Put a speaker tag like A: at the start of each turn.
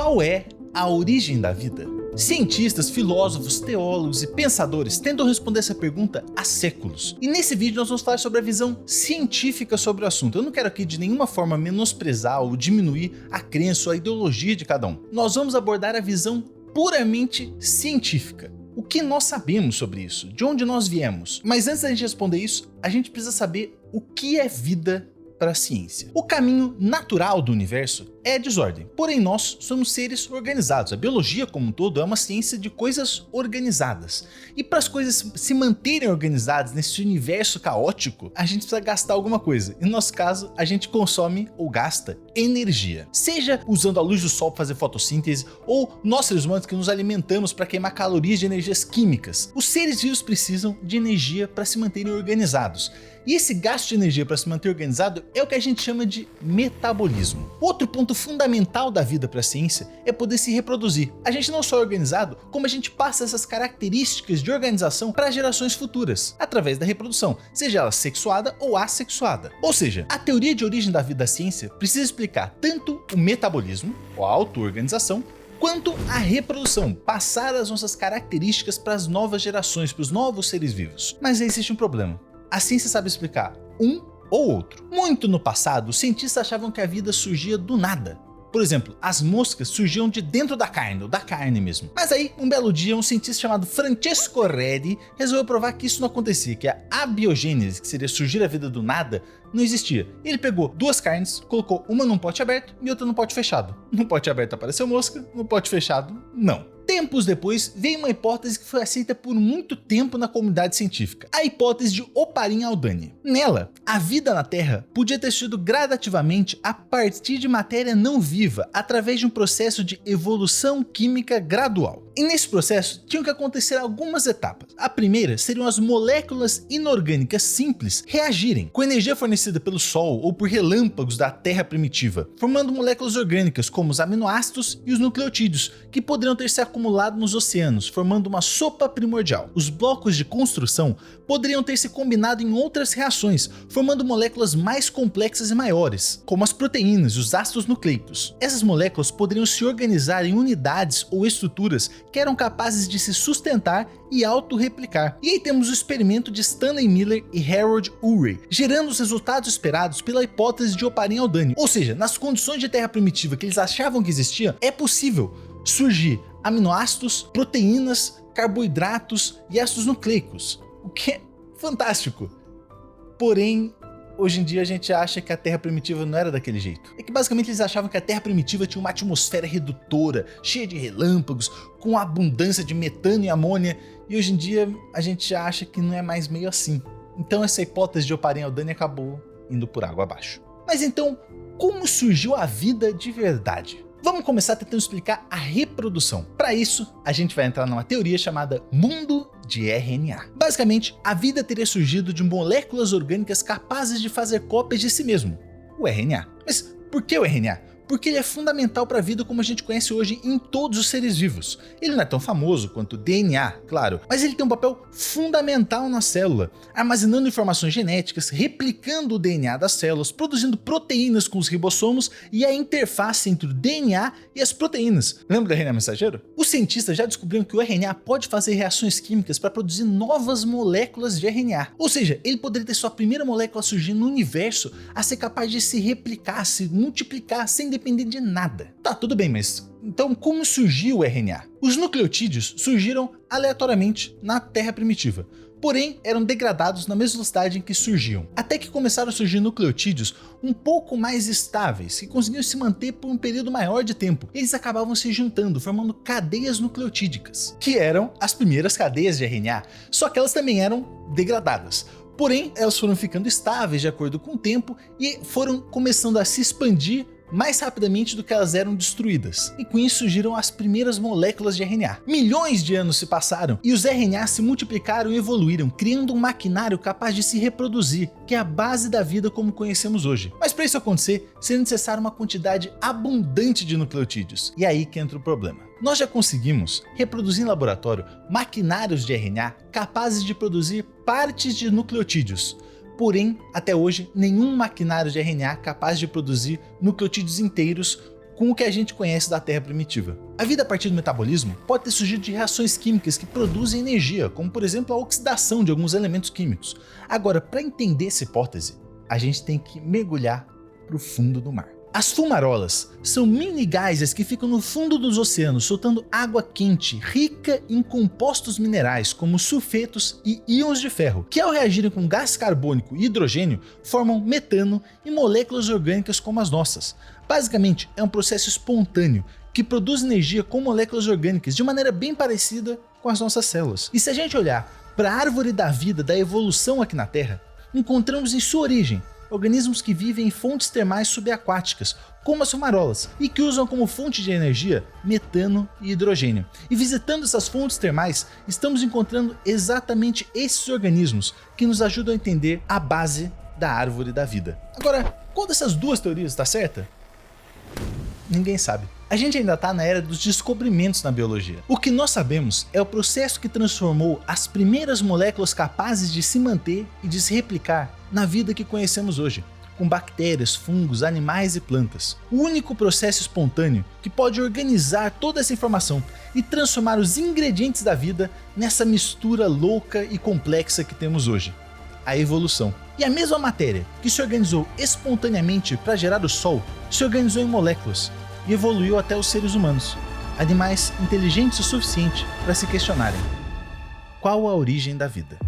A: Qual é a origem da vida? Cientistas, filósofos, teólogos e pensadores tentam responder essa pergunta há séculos. E nesse vídeo nós vamos falar sobre a visão científica sobre o assunto. Eu não quero aqui de nenhuma forma menosprezar ou diminuir a crença ou a ideologia de cada um. Nós vamos abordar a visão puramente científica. O que nós sabemos sobre isso? De onde nós viemos? Mas antes da gente responder isso, a gente precisa saber o que é vida para a ciência. O caminho natural do universo é a desordem, porém nós somos seres organizados. A biologia como um todo é uma ciência de coisas organizadas. E para as coisas se manterem organizadas nesse universo caótico, a gente precisa gastar alguma coisa. E no nosso caso, a gente consome ou gasta energia. Seja usando a luz do sol para fazer fotossíntese, ou nós seres humanos que nos alimentamos para queimar calorias de energias químicas. Os seres vivos precisam de energia para se manterem organizados. E esse gasto de energia para se manter organizado é o que a gente chama de metabolismo. Outro ponto fundamental da vida para a ciência é poder se reproduzir. A gente não só é organizado, como a gente passa essas características de organização para gerações futuras, através da reprodução, seja ela sexuada ou assexuada. Ou seja, a teoria de origem da vida da ciência precisa explicar tanto o metabolismo, ou a auto-organização, quanto a reprodução, passar as nossas características para as novas gerações, para os novos seres vivos. Mas aí existe um problema. A ciência sabe explicar um ou outro. Muito no passado, os cientistas achavam que a vida surgia do nada. Por exemplo, as moscas surgiam de dentro da carne, ou da carne mesmo. Mas aí, um belo dia, um cientista chamado Francesco Redi resolveu provar que isso não acontecia, que a abiogênese, que seria surgir a vida do nada, não existia. Ele pegou duas carnes, colocou uma num pote aberto e outra num pote fechado. No pote aberto apareceu mosca, no pote fechado, não. Tempos depois, veio uma hipótese que foi aceita por muito tempo na comunidade científica, a hipótese de Oparin Aldani. Nela, a vida na Terra podia ter sido gradativamente a partir de matéria não viva, através de um processo de evolução química gradual. E nesse processo, tinham que acontecer algumas etapas. A primeira seriam as moléculas inorgânicas simples reagirem com energia fornecida pelo Sol ou por relâmpagos da Terra primitiva, formando moléculas orgânicas como os aminoácidos e os nucleotídeos, que poderiam ter se acumulado nos oceanos, formando uma sopa primordial. Os blocos de construção poderiam ter se combinado em outras reações, formando moléculas mais complexas e maiores, como as proteínas e os ácidos nucleicos. Essas moléculas poderiam se organizar em unidades ou estruturas que eram capazes de se sustentar e autorreplicar. E aí temos o experimento de Stanley Miller e Harold Urey, gerando os resultados esperados pela hipótese de Oparin Aldani. Ou seja, nas condições de Terra primitiva que eles achavam que existia, é possível surgir aminoácidos, proteínas, carboidratos e ácidos nucleicos, o que é fantástico. Porém, hoje em dia a gente acha que a Terra primitiva não era daquele jeito. É que basicamente eles achavam que a Terra primitiva tinha uma atmosfera redutora, cheia de relâmpagos, com abundância de metano e amônia, e hoje em dia a gente acha que não é mais meio assim. Então essa hipótese de Oparin Aldani acabou indo por água abaixo. Mas então, como surgiu a vida de verdade? Vamos começar tentando explicar a reprodução. Para isso, a gente vai entrar numa teoria chamada mundo de RNA. Basicamente, a vida teria surgido de moléculas orgânicas capazes de fazer cópias de si mesmo, o RNA. Mas por que o RNA? Porque ele é fundamental para a vida como a gente conhece hoje em todos os seres vivos. Ele não é tão famoso quanto o DNA, claro, mas ele tem um papel fundamental na célula, armazenando informações genéticas, replicando o DNA das células, produzindo proteínas com os ribossomos e a interface entre o DNA e as proteínas. Lembra do RNA mensageiro? Os cientistas já descobriram que o RNA pode fazer reações químicas para produzir novas moléculas de RNA. Ou seja, ele poderia ter sua primeira molécula surgindo no universo a ser capaz de se replicar, se multiplicar sem depender de nada. Tá, tudo bem, mas então como surgiu o RNA? Os nucleotídeos surgiram aleatoriamente na Terra primitiva, porém eram degradados na mesma velocidade em que surgiam, até que começaram a surgir nucleotídeos um pouco mais estáveis, que conseguiam se manter por um período maior de tempo. Eles acabavam se juntando, formando cadeias nucleotídicas, que eram as primeiras cadeias de RNA, só que elas também eram degradadas. Porém, elas foram ficando estáveis de acordo com o tempo e foram começando a se expandir mais rapidamente do que elas eram destruídas. E com isso surgiram as primeiras moléculas de RNA. Milhões de anos se passaram e os RNA se multiplicaram e evoluíram, criando um maquinário capaz de se reproduzir, que é a base da vida como conhecemos hoje. Mas para isso acontecer, seria necessária uma quantidade abundante de nucleotídeos. E aí que entra o problema. Nós já conseguimos reproduzir em laboratório maquinários de RNA capazes de produzir partes de nucleotídeos. Porém, até hoje, nenhum maquinário de RNA capaz de produzir nucleotídeos inteiros com o que a gente conhece da Terra primitiva. A vida a partir do metabolismo pode ter surgido de reações químicas que produzem energia, como por exemplo a oxidação de alguns elementos químicos. Agora, para entender essa hipótese, a gente tem que mergulhar para o fundo do mar. As fumarolas são mini geysers que ficam no fundo dos oceanos soltando água quente, rica em compostos minerais como sulfetos e íons de ferro, que ao reagirem com gás carbônico e hidrogênio formam metano e moléculas orgânicas como as nossas. Basicamente é um processo espontâneo que produz energia com moléculas orgânicas de maneira bem parecida com as nossas células. E se a gente olhar para a árvore da vida da evolução aqui na Terra, encontramos em sua origem organismos que vivem em fontes termais subaquáticas, como as fumarolas, e que usam como fonte de energia metano e hidrogênio. E visitando essas fontes termais, estamos encontrando exatamente esses organismos que nos ajudam a entender a base da árvore da vida. Agora, qual dessas duas teorias está certa? Ninguém sabe. A gente ainda está na era dos descobrimentos na biologia. O que nós sabemos é o processo que transformou as primeiras moléculas capazes de se manter e de se replicar na vida que conhecemos hoje, com bactérias, fungos, animais e plantas. O único processo espontâneo que pode organizar toda essa informação e transformar os ingredientes da vida nessa mistura louca e complexa que temos hoje: a evolução. E a mesma matéria que se organizou espontaneamente para gerar o Sol se organizou em moléculas e evoluiu até os seres humanos, animais inteligentes o suficiente para se questionarem: qual a origem da vida?